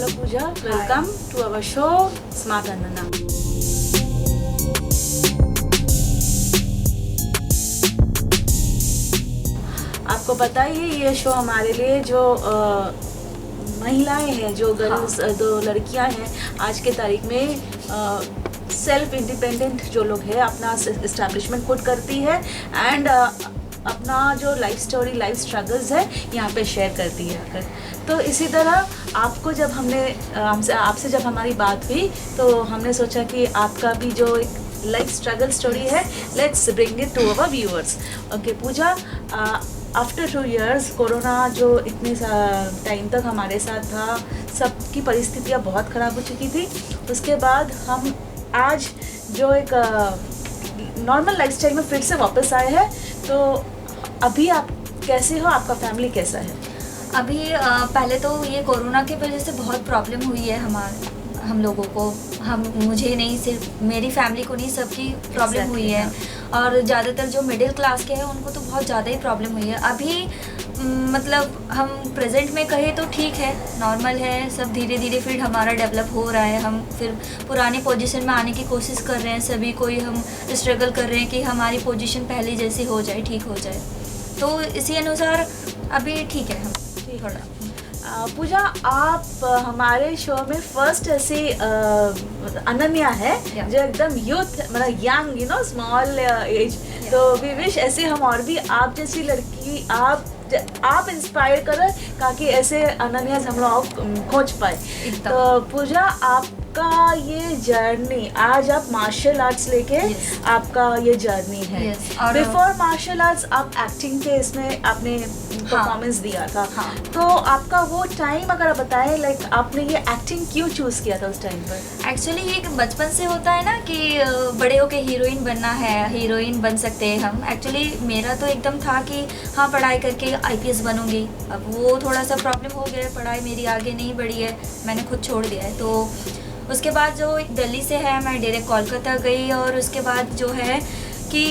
Hello Pooja, welcome to our show Smart Anana. आपको पता ही है ये शो हमारे लिए जो महिलाएं हैं, जो गर्ल्स दो लड़कियां हैं आज के तारीख में सेल्फ इंडिपेंडेंट जो लोग हैं अपना इस्टेब्लिशमेंट खुद करती है एंड अपना जो लाइफ स्टोरी लाइफ स्ट्रगल्स है यहाँ पे शेयर करती है आकर। तो इसी तरह आपको जब आपसे जब हमारी बात हुई तो हमने सोचा कि आपका भी जो एक लाइफ स्ट्रगल स्टोरी है, let's bring it to our viewers. Okay Pooja, after 2 years corona जो इतने टाइम तक हमारे साथ था, सबकी परिस्थितियाँ बहुत ख़राब हो चुकी थी। उसके बाद हम आज जो एक नॉर्मल लाइफस्टाइल में फिर से वापस आए हैं। तो अभी आप कैसे हो, आपका फैमिली कैसा है? अभी पहले तो ये कोरोना की वजह से बहुत प्रॉब्लम हुई है हम लोगों को, मुझे नहीं, सिर्फ मेरी फैमिली को नहीं, सबकी प्रॉब्लम हुई है। और ज़्यादातर जो मिडिल क्लास के हैं उनको तो बहुत ज़्यादा ही प्रॉब्लम हुई है। अभी मतलब हम प्रेजेंट में कहें तो ठीक है, नॉर्मल है, सब धीरे धीरे फिर हमारा डेवलप हो रहा है। हम फिर पुरानी पोजीशन में आने की कोशिश कर रहे हैं, सभी कोई हम स्ट्रगल कर रहे हैं कि हमारी पोजीशन पहले जैसी हो जाए, ठीक हो जाए। तो इसी अनुसार अभी ठीक है हम थोड़ा। पूजा, आप हमारे शो में फर्स्ट ऐसी अनन्या है जो एकदम यूथ, मतलब यंग, स्मॉल एज। तो वी विश ऐसे हम और भी आप जैसी लड़की आप इंस्पायर करो ताकि ऐसे अनन्या हम लोग खोज पाए। तो पूजा, आपका ये जर्नी, आज आप मार्शल आर्ट्स लेके आपका ये जर्नी है। बिफोर मार्शल आर्ट्स आप एक्टिंग के इसमें आपने परफॉर्मेंस दिया था। तो आपका वो टाइम अगर आप बताएं, लाइक आपने ये एक्टिंग क्यों चूज किया था उस टाइम पर? एक्चुअली ये बचपन से होता है ना कि बड़े होके हीरोइन बनना है, हीरोइन बन सकते हैं हम। एक्चुअली मेरा तो एकदम था कि हाँ, पढ़ाई करके IPS बनूंगी। अब वो थोड़ा सा प्रॉब्लम हो गया, पढ़ाई मेरी आगे नहीं बढ़ी है, मैंने खुद छोड़ दिया है। तो उसके बाद जो दिल्ली से है, मैं डायरेक्ट कोलकाता गई और उसके बाद जो है कि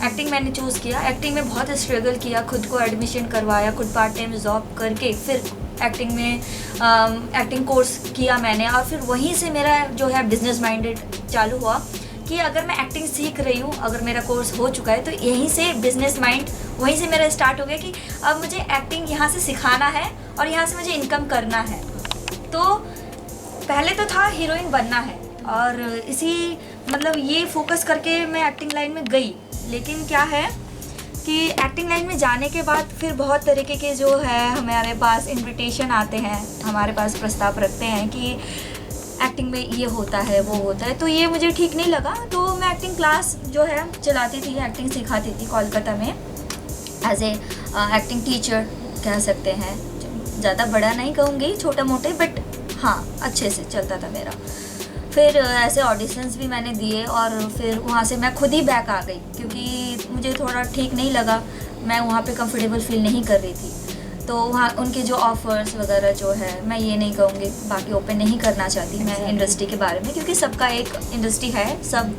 एक्टिंग मैंने चूज़ किया। एक्टिंग में बहुत स्ट्रगल किया, खुद को एडमिशन करवाया, खुद पार्ट टाइम जॉब करके फिर एक्टिंग में एक्टिंग कोर्स किया मैंने। और फिर वहीं से मेरा जो है बिजनेस माइंडेड चालू हुआ कि अगर मैं एक्टिंग सीख रही हूँ, अगर मेरा कोर्स हो चुका है, तो यहीं से बिजनेस माइंड वहीं से मेरा स्टार्ट हो गया कि अब मुझे एक्टिंग यहाँ से सिखाना है और यहाँ से मुझे इनकम करना है। तो पहले तो था हीरोइन बनना है और इसी मतलब ये फोकस करके मैं एक्टिंग लाइन में गई। लेकिन क्या है कि एक्टिंग लाइन में जाने के बाद फिर बहुत तरीके के जो है हमारे पास इनविटेशन आते हैं, हमारे पास प्रस्ताव रखते हैं कि एक्टिंग में ये होता है, वो होता है। तो ये मुझे ठीक नहीं लगा। तो मैं एक्टिंग क्लास जो है चलाती थी, एक्टिंग सिखाती थी कोलकाता में एज ए एक्टिंग टीचर कह सकते हैं। ज़्यादा बड़ा नहीं कहूँगी, छोटा मोटे, बट हाँ अच्छे से चलता था मेरा। फिर ऐसे ऑडिशंस भी मैंने दिए और फिर वहाँ से मैं खुद ही बैक आ गई क्योंकि मुझे थोड़ा ठीक नहीं लगा, मैं वहाँ पे कंफर्टेबल फील नहीं कर रही थी। तो वहाँ उनके जो ऑफ़र्स वगैरह जो है, मैं ये नहीं कहूँगी, बाकी ओपन नहीं करना चाहती मैं इंडस्ट्री के बारे में, क्योंकि सबका एक इंडस्ट्री है, सब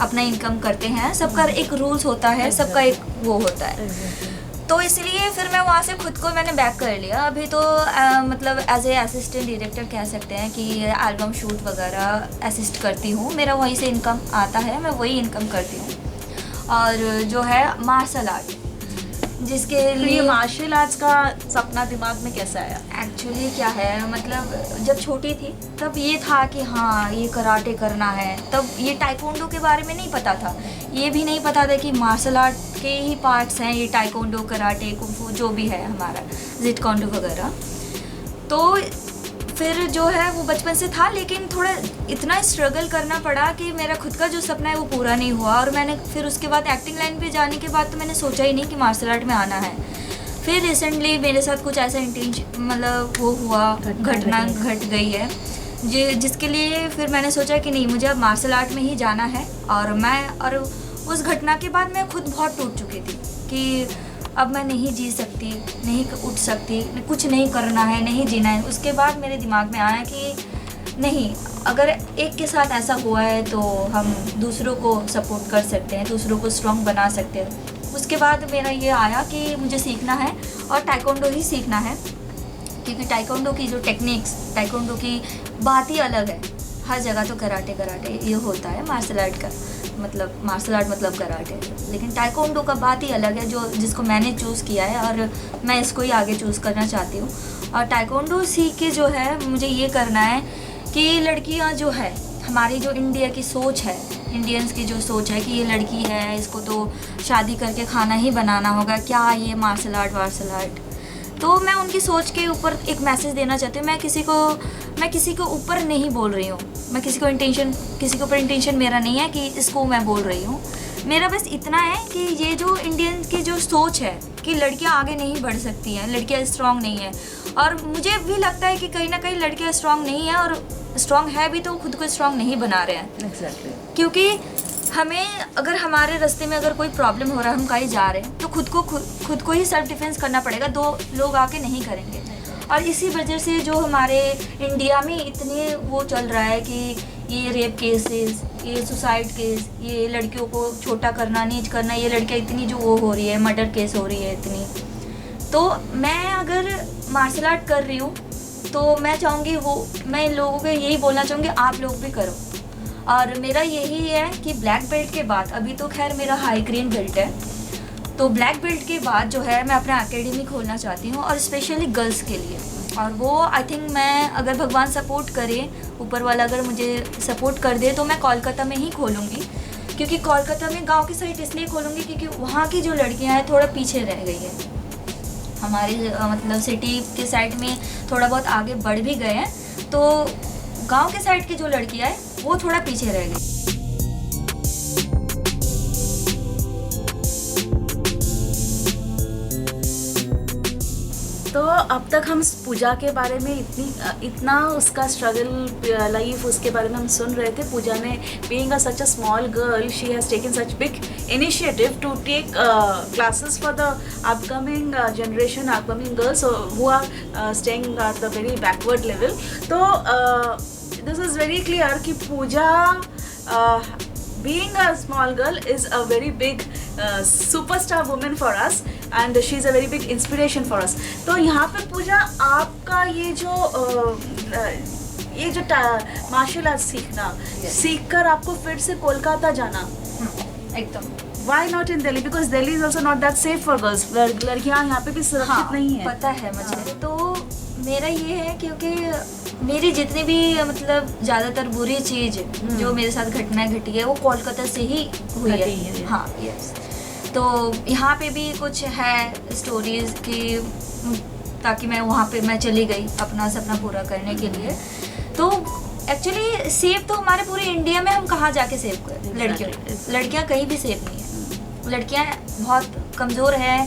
अपना इनकम करते हैं, सबका एक रूल्स होता है, सबका एक वो होता है। तो इसलिए फिर मैं वहाँ से खुद को मैंने बैक कर लिया। अभी तो मतलब एज ए असिस्टेंट डायरेक्टर कह सकते हैं कि एल्बम शूट वगैरह असिस्ट करती हूँ, मेरा वहीं से इनकम आता है, मैं वही इनकम करती हूँ। और जो है मार्शल आर्ट, जिसके लिए मार्शल आर्ट्स का सपना दिमाग में कैसा आया? एक्चुअली क्या है, मतलब जब छोटी थी तब ये था कि हाँ ये कराटे करना है, तब ये टाइकोंडो के बारे में नहीं पता था, ये भी नहीं पता था कि मार्शल आर्ट के ही पार्ट्स हैं ये टाइकोंडो, कराटे, कुंफू जो भी है हमारा, जीट कोंडो वगैरह। तो फिर जो है वो बचपन से था, लेकिन थोड़ा इतना स्ट्रगल करना पड़ा कि मेरा खुद का जो सपना है वो पूरा नहीं हुआ। और मैंने फिर उसके बाद एक्टिंग लाइन पे जाने के बाद तो मैंने सोचा ही नहीं कि मार्शल आर्ट में आना है। फिर रिसेंटली मेरे साथ कुछ ऐसा मतलब वो हुआ, घटना घट गई है जिसके लिए फिर मैंने सोचा कि नहीं, मुझे अब मार्शल आर्ट में ही जाना है। और उस घटना के बाद मैं खुद बहुत टूट चुकी थी कि अब मैं नहीं जी सकती, नहीं उठ सकती, कुछ नहीं करना है, नहीं जीना है। उसके बाद मेरे दिमाग में आया कि नहीं, अगर एक के साथ ऐसा हुआ है तो हम दूसरों को सपोर्ट कर सकते हैं, दूसरों को स्ट्रॉन्ग बना सकते हैं। उसके बाद मेरा ये आया कि मुझे सीखना है और टाइकोंडो ही सीखना है। क्योंकि टाइकोंडो की जो टेक्निक्स, टाइकोंडो की बात ही अलग है। हर जगह तो कराटे कराटे ये होता है, मार्शल आर्ट का मतलब, मार्शल आर्ट मतलब कराटे, लेकिन टाइकोंडो का बात ही अलग है, जो जिसको मैंने चूज़ किया है और मैं इसको ही आगे चूज़ करना चाहती हूँ। और टाइकोंडो सीख के जो है मुझे ये करना है कि लड़कियाँ जो है, हमारी जो इंडिया की सोच है, इंडियंस की जो सोच है कि ये लड़की है, इसको तो शादी करके खाना ही बनाना होगा, क्या ये मार्शल आर्ट, तो मैं उनकी सोच के ऊपर एक मैसेज देना चाहती हूँ। मैं किसी को ऊपर नहीं बोल रही हूँ, मैं किसी के ऊपर इंटेंशन मेरा नहीं है कि इसको मैं बोल रही हूँ। मेरा बस इतना है कि ये जो इंडियन की जो सोच है कि लड़कियाँ आगे नहीं बढ़ सकती हैं, लड़कियाँ स्ट्रांग नहीं हैं, और मुझे भी लगता है कि कहीं ना कहीं लड़कियाँ स्ट्रांग नहीं है, और स्ट्रांग है भी तो खुद को स्ट्रांग नहीं बना रहे हैं। एग्जैक्टली। क्योंकि हमें अगर हमारे रास्ते में अगर कोई प्रॉब्लम हो रहा है, हम कहीं जा रहे हैं, तो खुद को ही सेल्फ डिफेंस करना पड़ेगा, दो लोग आके नहीं करेंगे। और इसी वजह से जो हमारे इंडिया में इतने वो चल रहा है कि ये रेप केसेस, ये सुसाइड केस, ये लड़कियों को छोटा करना, नीच करना, ये लड़कियाँ इतनी जो वो हो रही है, मर्डर केस हो रही है इतनी। तो मैं अगर मार्शल आर्ट कर रही हूँ तो मैं चाहूँगी मैं इन लोगों को यही बोलना चाहूँगी, आप लोग भी करो। और मेरा यही है कि ब्लैक बेल्ट के बाद, अभी तो खैर मेरा हाई ग्रीन बेल्ट है, तो ब्लैक बेल्ट के बाद जो है मैं अपना एकेडमी खोलना चाहती हूँ, और स्पेशली गर्ल्स के लिए। और वो आई थिंक मैं, अगर भगवान सपोर्ट करे, ऊपर वाला अगर मुझे सपोर्ट कर दे, तो मैं कोलकाता में ही खोलूँगी। क्योंकि कोलकाता में गांव की साइड इसलिए खोलूँगी क्योंकि वहाँ की जो लड़कियाँ हैं थोड़ा पीछे रह गई है। हमारी मतलब सिटी के साइड में थोड़ा बहुत आगे बढ़ भी गए हैं, तो गांव के साइड की जो लड़कियां हैं वो थोड़ा पीछे रह गई। तो अब तक हम पूजा के बारे में इतना उसका स्ट्रगल लाइफ उसके बारे में हम सुन रहे थे। पूजा ने being a such a small girl, she has taken such big initiative to take classes for the upcoming generation, upcoming girls who are staying at the very backward level. So this is very clear कि पूजा being a small girl is a very big superstar woman for us and she is a very big inspiration for us. तो यहाँ पे पूजा आपका ये जो martial art सीखकर आपको फिर से कोलकाता जाना, एकदम, Why not in Delhi? Because Delhi is also not that safe for girls. लड़कियाँ यहाँ पे भी सुरक्षित नहीं है। पता है मुझे। तो मेरा ये है क्योंकि मेरी जितनी भी मतलब ज़्यादातर बुरी चीज़ जो मेरे साथ घटनाएं घटी है वो कोलकाता से ही हुई है। हाँ, यस। तो यहाँ पे भी कुछ है स्टोरीज की, ताकि मैं वहाँ पे मैं चली गई अपना सपना पूरा करने के लिए। तो एक्चुअली सेफ तो हमारे पूरे इंडिया में हम कहाँ जाके सेव करें? लड़कियाँ कहीं भी सेफ नहीं है। लड़कियाँ बहुत कमज़ोर हैं,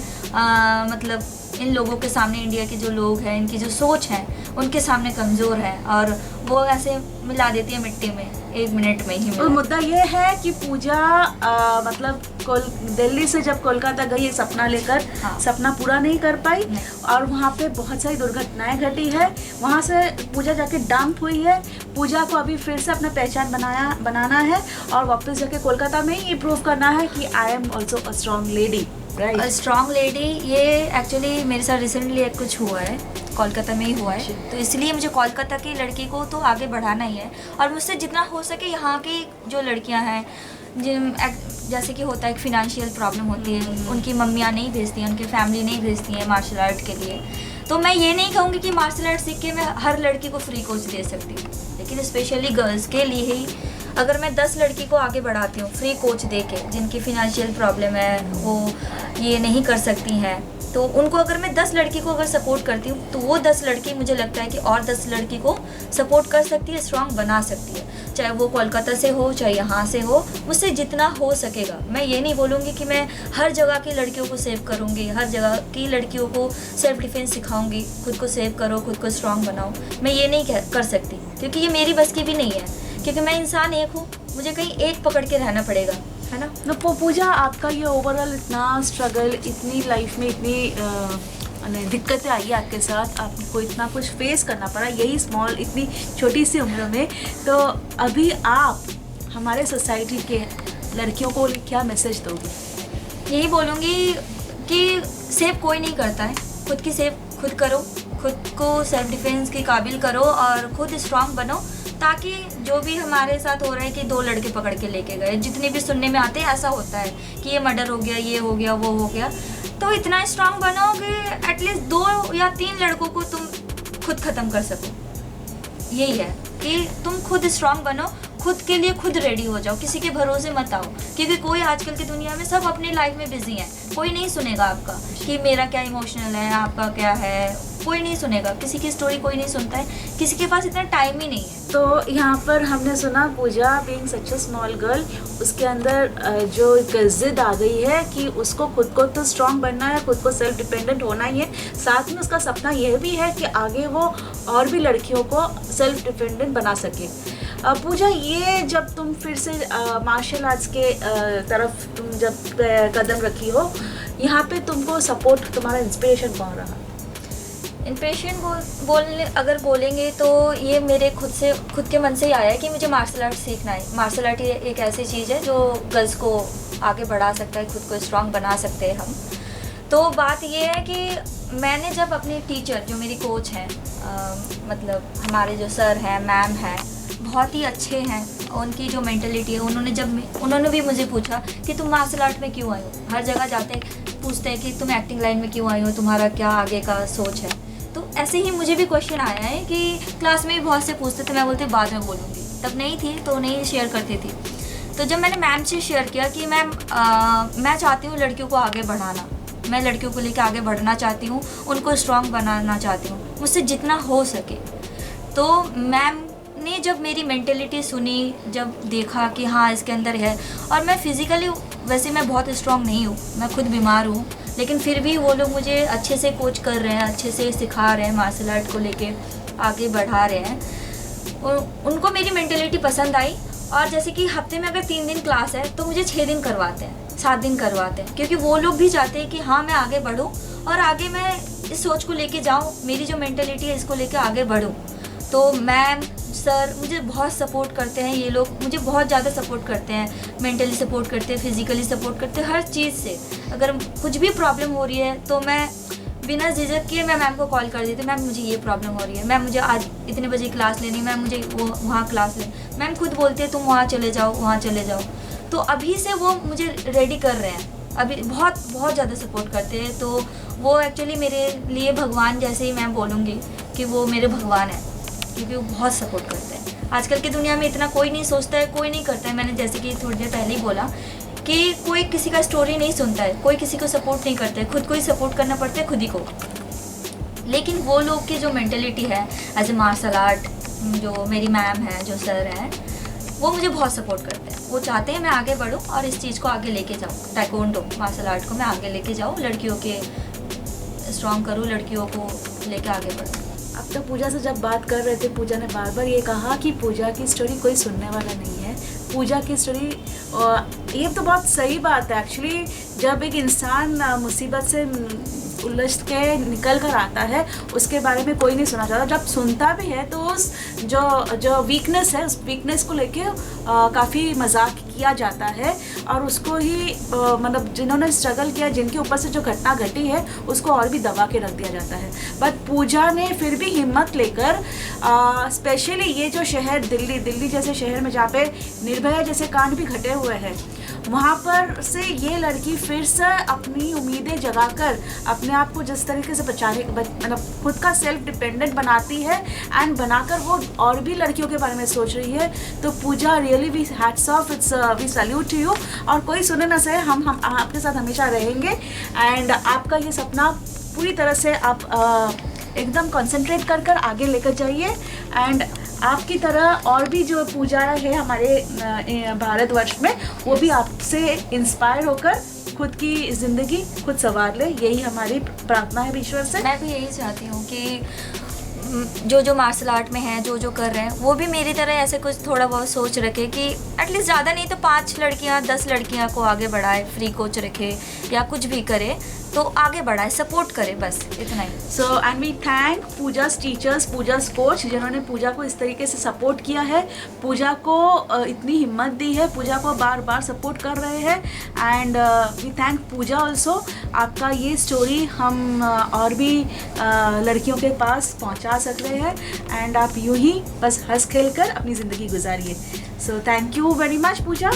मतलब इन लोगों के सामने, इंडिया के जो लोग हैं, इनकी जो सोच है उनके सामने कमज़ोर है, और वो ऐसे मिला देती है मिट्टी में 1 मिनट में ही। और मुद्दा ये है कि पूजा मतलब दिल्ली से जब कोलकाता गई एक सपना लेकर, सपना पूरा नहीं कर पाई और वहाँ पे बहुत सारी दुर्घटनाएं घटी है। वहाँ से पूजा जाके डंप हुई है। पूजा को अभी फिर से अपना पहचान बनाना है और वापस जाके कोलकाता में ही प्रूव करना है कि I am also a strong lady. Strong lady, ये एक्चुअली मेरे साथ रिसेंटली एक कुछ हुआ है, कोलकाता में ही हुआ है। तो इसलिए मुझे कोलकाता की लड़की को तो आगे बढ़ाना ही है, और मुझसे जितना हो सके यहाँ की जो लड़कियाँ हैं, जैसे कि होता है, एक फिनेंशियल प्रॉब्लम होती है, उनकी मम्मियाँ नहीं भेजती हैं, उनकी फैमिली नहीं भेजती हैं मार्शल आर्ट के लिए। तो मैं ये नहीं कहूँगी कि मार्शल आर्ट सीख के मैं हर लड़की को फ्री कोच दे सकती हूँ, लेकिन स्पेशली गर्ल्स के लिए ही अगर मैं 10 लड़की को आगे बढ़ाती हूँ फ्री कोच दे के, जिनकी फिनेंशियल प्रॉब्लम है, वो ये नहीं कर सकती हैं, तो उनको अगर मैं 10 लड़की को अगर सपोर्ट करती हूँ तो वो 10 लड़की मुझे लगता है कि और 10 लड़की को सपोर्ट कर सकती है, स्ट्रांग बना सकती है, चाहे वो कोलकाता से हो चाहे यहाँ से हो, मुझसे जितना हो सकेगा। मैं ये नहीं बोलूँगी कि मैं हर जगह की लड़कियों को सेव करूँगी, हर जगह की लड़कियों को सेल्फ डिफेंस सिखाऊँगी, खुद को सेव करो, खुद को स्ट्रांग बनाओ, मैं ये नहीं कर सकती, क्योंकि ये मेरी बस की भी नहीं है, क्योंकि मैं इंसान एक हूँ, मुझे कहीं एक पकड़ के रहना पड़ेगा, है ना। तो पूजा, आपका ये ओवरऑल इतना स्ट्रगल, इतनी लाइफ में इतनी दिक्कतें आई आपके साथ, आपको इतना कुछ फेस करना पड़ा यही स्मॉल, इतनी छोटी सी उम्र में, तो अभी आप हमारे सोसाइटी के लड़कियों को क्या मैसेज दोगे? यही बोलूँगी कि सेव कोई नहीं करता है, खुद की सेव खुद करो, खुद को सेल्फ डिफेंस के काबिल करो और खुद स्ट्रांग बनो, ताकि जो भी हमारे साथ हो रहा है कि 2 लड़के पकड़ के लेके गए, जितने भी सुनने में आते हैं ऐसा होता है कि ये मर्डर हो गया, ये हो गया, वो हो गया, तो इतना स्ट्रांग बनो कि एटलीस्ट 2 या 3 लड़कों को तुम खुद ख़त्म कर सको। यही है कि तुम खुद स्ट्रांग बनो, खुद के लिए खुद रेडी हो जाओ, किसी के भरोसे मत आओ, क्योंकि कोई आजकल की दुनिया में सब अपनी लाइफ में बिजी है, कोई नहीं सुनेगा आपका कि मेरा क्या इमोशनल है, आपका क्या है, कोई नहीं सुनेगा, किसी की स्टोरी कोई नहीं सुनता है, किसी के पास इतना टाइम ही नहीं है। तो यहाँ पर हमने सुना पूजा बीइंग सच ए स्मॉल गर्ल, उसके अंदर जो एक जिद आ गई है कि उसको खुद को तो स्ट्रांग बनना है, खुद को सेल्फ डिपेंडेंट होना ही है, साथ में उसका सपना यह भी है कि आगे वो और भी लड़कियों को सेल्फ डिपेंडेंट बना सके। पूजा, ये जब तुम फिर से मार्शल आर्ट्स के तरफ तुम जब कदम रखी हो, यहाँ पे तुमको सपोर्ट, तुम्हारा इंस्पिरेशन कौन रहा? इंस्पिरेशन अगर बोलेंगे तो ये मेरे खुद के मन से ही आया है कि मुझे मार्शल आर्ट सीखना है। मार्शल आर्ट एक ऐसी चीज़ है जो गर्ल्स को आगे बढ़ा सकता है, खुद को स्ट्रांग बना सकते हैं हम। तो बात ये है कि मैंने जब अपने टीचर जो मेरी कोच हैं, मतलब हमारे जो सर हैं, मैम हैं, बहुत ही अच्छे हैं, उनकी जो मेंटलिटी है, उन्होंने भी मुझे पूछा कि तुम मार्शल आर्ट में क्यों आई हो। हर जगह जाते पूछते हैं कि तुम एक्टिंग लाइन में क्यों आई हो, तुम्हारा क्या आगे का सोच है। तो ऐसे ही मुझे भी क्वेश्चन आया है कि क्लास में भी बहुत से पूछते थे, मैं बोलती बाद में बोलूँगी, तब नहीं थी तो नहीं शेयर करती थी। तो जब मैंने मैम से शेयर किया कि मैम मैं चाहती हूँ लड़कियों को आगे बढ़ाना, मैं लड़कियों को लेकर आगे बढ़ना चाहती हूँ, उनको स्ट्रांग बनाना चाहती हूँ, मुझसे जितना हो सके। तो मैम ने जब मेरी मेंटेलिटी सुनी, जब देखा कि हाँ इसके अंदर है, और मैं फिज़िकली वैसे मैं बहुत स्ट्रांग नहीं हूँ, मैं खुद बीमार हूँ, लेकिन फिर भी वो लोग मुझे अच्छे से कोच कर रहे हैं, अच्छे से सिखा रहे हैं, मार्शल आर्ट को लेके आगे बढ़ा रहे हैं। और उनको मेरी मेंटेलिटी पसंद आई। और जैसे कि हफ्ते में अगर 3 दिन क्लास है तो मुझे 6 दिन करवाते हैं, 7 दिन करवाते हैं, क्योंकि वो लोग भी चाहते हैं कि हाँ मैं आगे बढ़ूँ और आगे मैं इस सोच को लेके जाऊँ, मेरी जो मेंटेलिटी है इसको लेके आगे बढ़ूँ। तो मैम सर मुझे बहुत सपोर्ट करते हैं, ये लोग मुझे बहुत ज़्यादा सपोर्ट करते हैं, मेंटली सपोर्ट करते हैं, फिज़िकली सपोर्ट करते हैं, हर चीज़ से। अगर कुछ भी प्रॉब्लम हो रही है तो मैं बिना झिझक किए मैं मैम को कॉल कर देती हूँ, मैम मुझे ये प्रॉब्लम हो रही है, मैम मुझे आज इतने बजे क्लास लेनी, मैम मुझे वहाँ क्लास लेनी। मैम खुद बोलते हैं तुम वहाँ चले जाओ, वहाँ चले जाओ। तो अभी से वो मुझे रेडी कर रहे हैं, अभी बहुत बहुत ज़्यादा सपोर्ट करते हैं। तो वो एक्चुअली मेरे लिए भगवान जैसे ही मैं बोलूँगी कि वो मेरे भगवान हैं, क्योंकि वो बहुत सपोर्ट करते हैं। आजकल की दुनिया में इतना कोई नहीं सोचता है, कोई नहीं करता है। मैंने जैसे कि थोड़ी देर पहले ही बोला कि कोई किसी का स्टोरी नहीं सुनता है, कोई किसी को सपोर्ट नहीं करता है, खुद को ही सपोर्ट करना पड़ता है, खुद ही को। लेकिन वो लोग की जो मेंटलिटी है एज ए मार्शल आर्ट, जो मेरी मैम है, जो सर हैं, वो मुझे बहुत सपोर्ट करते हैं। वो चाहते हैं मैं आगे बढ़ूँ और इस चीज़ को आगे लेके जाऊँ, ताइक्वांडो मार्शल आर्ट को मैं आगे लेके जाऊँ, लड़कियों के स्ट्रॉन्ग करूँ, लड़कियों को लेके आगे बढ़ूँ। अब तो पूजा से जब बात कर रहे थे, पूजा ने बार बार ये कहा कि पूजा की स्टोरी कोई सुनने वाला नहीं है, पूजा की स्टोरी, ये तो बहुत सही बात है एक्चुअली। जब एक इंसान मुसीबत से उलझ के निकल कर आता है, उसके बारे में कोई नहीं सुना चाहता। जब सुनता भी है तो उस जो वीकनेस है, उस वीकनेस को लेके काफ़ी मजाक किया जाता है, और उसको ही मतलब जिन्होंने स्ट्रगल किया, जिनके ऊपर से जो घटना घटी है, उसको और भी दबा के रख दिया जाता है। बट पूजा ने फिर भी हिम्मत लेकर स्पेशली ये जो शहर दिल्ली जैसे शहर में, जहाँ पे निर्भया जैसे कांड भी घटे हुए हैं, वहाँ पर से ये लड़की फिर से अपनी उम्मीदें जगाकर अपने आप को जिस तरीके से बचाने, मतलब खुद का सेल्फ डिपेंडेंट बनाती है एंड बनाकर वो और भी लड़कियों के बारे में सोच रही है। तो Puja really we hats off, it's we salute to you. और कोई सुने ना सहे, हम आपके साथ हमेशा रहेंगे एंड आपका ये सपना पूरी तरह से आप एकदम कंसंट्रेट कर आगे लेकर जाइए। एंड आपकी तरह और भी जो पूजा है हमारे भारतवर्ष में, वो भी आपसे इंस्पायर होकर खुद की ज़िंदगी खुद संवार ले, यही हमारी प्रार्थना है ईश्वर से। मैं भी यही चाहती हूँ कि जो जो मार्शल आर्ट में हैं, जो जो कर रहे हैं, वो भी मेरी तरह ऐसे कुछ थोड़ा बहुत सोच रखे कि एटलीस्ट ज़्यादा नहीं तो 5 लड़कियां 10 लड़कियां को आगे बढ़ाए, फ्री कोच रखे या कुछ भी करे तो आगे बढ़ाए, सपोर्ट करे, बस इतना ही। So and we thank Puja's teachers, Puja's coach, जिन्होंने पूजा को इस तरीके से सपोर्ट किया है, पूजा को इतनी हिम्मत दी है, पूजा को बार बार सपोर्ट कर रहे हैं। And we thank Pooja also. आपका ये स्टोरी हम और भी लड़कियों के पास पहुंचा सक रहे हैं एंड आप यूं ही बस हंस खेल कर अपनी ज़िंदगी गुजारिए। So thank you very much Puja.